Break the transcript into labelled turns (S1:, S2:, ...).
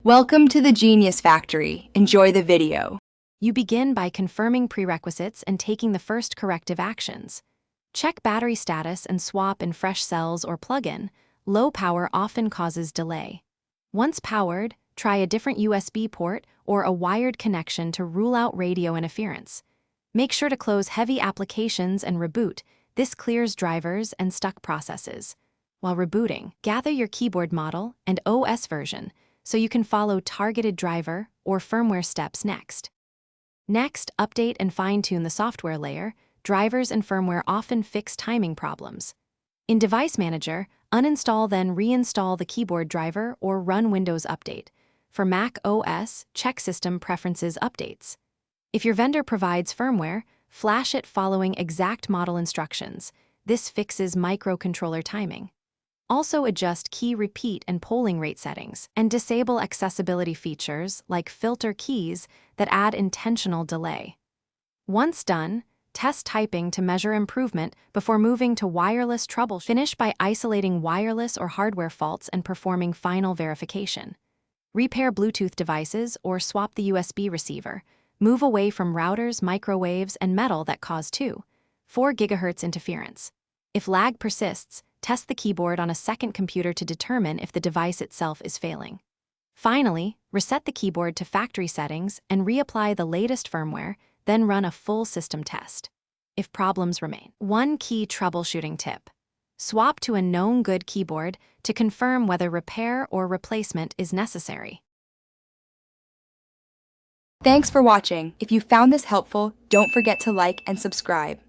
S1: Welcome to the Genius Factory. Enjoy the video.
S2: You begin by confirming prerequisites and taking the first corrective actions. Check battery status and swap in fresh cells or plug-in. Low power often causes delay. Once powered, try a different USB port or a wired connection to rule out radio interference. Make sure to close heavy applications and reboot. This clears drivers and stuck processes. While rebooting, gather your keyboard model and OS version so you can follow targeted driver or firmware steps next. Next, update and fine-tune the software layer. Drivers and firmware often fix timing problems. In Device Manager, uninstall then reinstall the keyboard driver or run Windows Update. For Mac OS, check System Preferences updates. If your vendor provides firmware, flash it following exact model instructions. This fixes microcontroller timing. Also adjust key repeat and polling rate settings, and disable accessibility features like filter keys that add intentional delay. Once done, test typing to measure improvement before moving to wireless troubleshooting. Finish by isolating wireless or hardware faults and performing final verification. Repair Bluetooth devices or swap the USB receiver. Move away from routers, microwaves, and metal that cause 2.4 GHz interference. If lag persists, test the keyboard on a second computer to determine if the device itself is failing. Finally, reset the keyboard to factory settings and reapply the latest firmware, then run a full system test. If problems remain. One key troubleshooting tip. Swap to a known good keyboard to confirm whether repair or replacement is necessary.
S1: Thanks for watching. If you found this helpful, don't forget to like and subscribe.